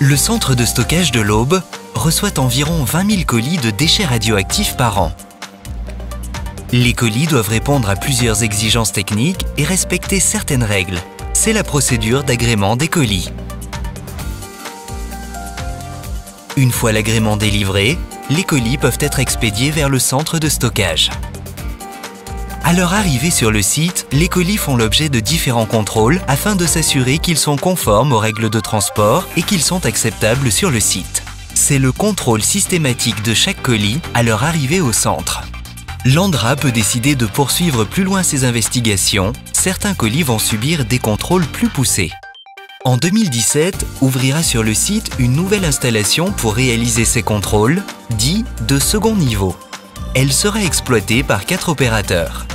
Le centre de stockage de l'Aube reçoit environ 20 000 colis de déchets radioactifs par an. Les colis doivent répondre à plusieurs exigences techniques et respecter certaines règles. C'est la procédure d'agrément des colis. Une fois l'agrément délivré, les colis peuvent être expédiés vers le centre de stockage. À leur arrivée sur le site, les colis font l'objet de différents contrôles afin de s'assurer qu'ils sont conformes aux règles de transport et qu'ils sont acceptables sur le site. C'est le contrôle systématique de chaque colis à leur arrivée au centre. L'ANDRA peut décider de poursuivre plus loin ses investigations. Certains colis vont subir des contrôles plus poussés. En 2017, ouvrira sur le site une nouvelle installation pour réaliser ces contrôles, dits de second niveau. Elle sera exploitée par 4 opérateurs.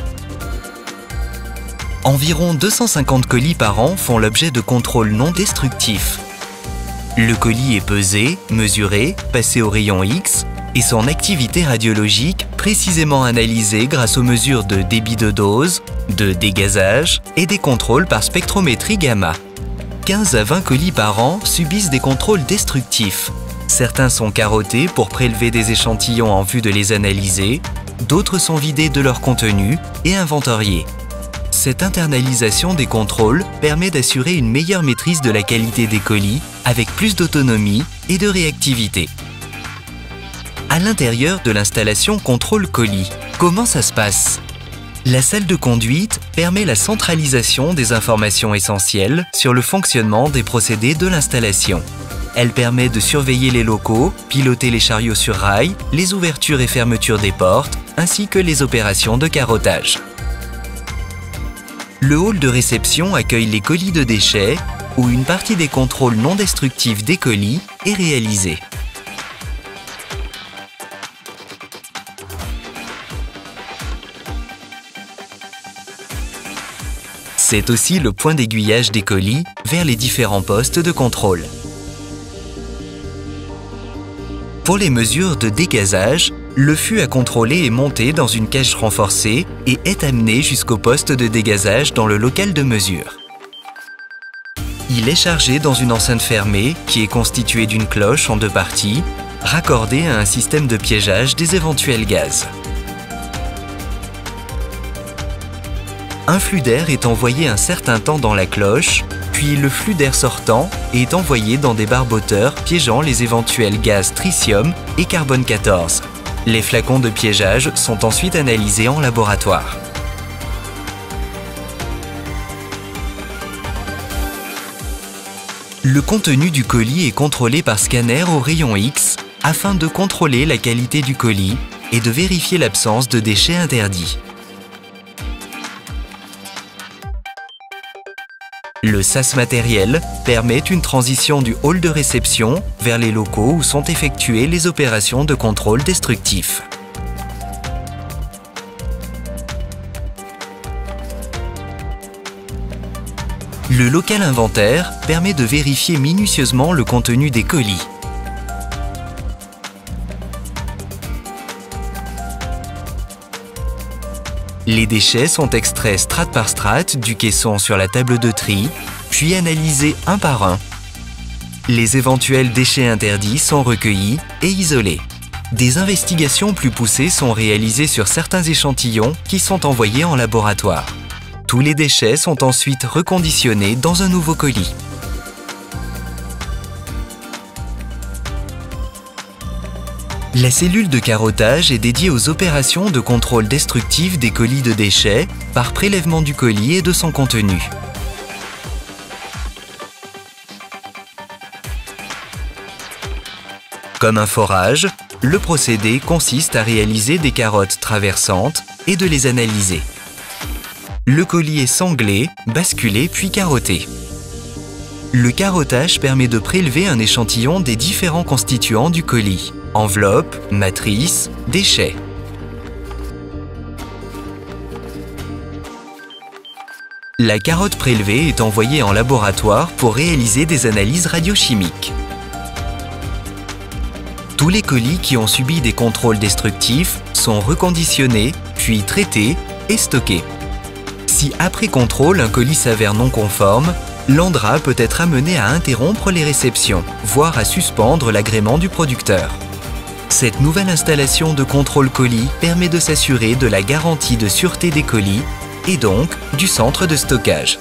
Environ 250 colis par an font l'objet de contrôles non destructifs. Le colis est pesé, mesuré, passé au rayon X et son activité radiologique précisément analysée grâce aux mesures de débit de dose, de dégazage et des contrôles par spectrométrie gamma. 15 à 20 colis par an subissent des contrôles destructifs. Certains sont carottés pour prélever des échantillons en vue de les analyser, d'autres sont vidés de leur contenu et inventoriés. Cette internalisation des contrôles permet d'assurer une meilleure maîtrise de la qualité des colis avec plus d'autonomie et de réactivité. À l'intérieur de l'installation contrôle colis, comment ça se passe? La salle de conduite permet la centralisation des informations essentielles sur le fonctionnement des procédés de l'installation. Elle permet de surveiller les locaux, piloter les chariots sur rail, les ouvertures et fermetures des portes, ainsi que les opérations de carottage. Le hall de réception accueille les colis de déchets, où une partie des contrôles non destructifs des colis est réalisée. C'est aussi le point d'aiguillage des colis vers les différents postes de contrôle. Pour les mesures de dégazage, le fût à contrôler est monté dans une cage renforcée et est amené jusqu'au poste de dégazage dans le local de mesure. Il est chargé dans une enceinte fermée qui est constituée d'une cloche en 2 parties, raccordée à un système de piégeage des éventuels gaz. Un flux d'air est envoyé un certain temps dans la cloche, puis le flux d'air sortant est envoyé dans des barboteurs piégeant les éventuels gaz tritium et carbone 14. Les flacons de piégeage sont ensuite analysés en laboratoire. Le contenu du colis est contrôlé par scanner au rayon X afin de contrôler la qualité du colis et de vérifier l'absence de déchets interdits. Le SAS matériel permet une transition du hall de réception vers les locaux où sont effectuées les opérations de contrôle destructif. Le local inventaire permet de vérifier minutieusement le contenu des colis. Les déchets sont extraits strate par strate du caisson sur la table de tri, puis analysés un par un. Les éventuels déchets interdits sont recueillis et isolés. Des investigations plus poussées sont réalisées sur certains échantillons qui sont envoyés en laboratoire. Tous les déchets sont ensuite reconditionnés dans un nouveau colis. La cellule de carottage est dédiée aux opérations de contrôle destructif des colis de déchets par prélèvement du colis et de son contenu. Comme un forage, le procédé consiste à réaliser des carottes traversantes et de les analyser. Le colis est sanglé, basculé puis carotté. Le carottage permet de prélever un échantillon des différents constituants du colis: enveloppe, matrice, déchets. La carotte prélevée est envoyée en laboratoire pour réaliser des analyses radiochimiques. Tous les colis qui ont subi des contrôles destructifs sont reconditionnés, puis traités et stockés. Si après contrôle un colis s'avère non conforme, l'ANDRA peut être amené à interrompre les réceptions, voire à suspendre l'agrément du producteur. Cette nouvelle installation de contrôle colis permet de s'assurer de la garantie de sûreté des colis et donc du centre de stockage.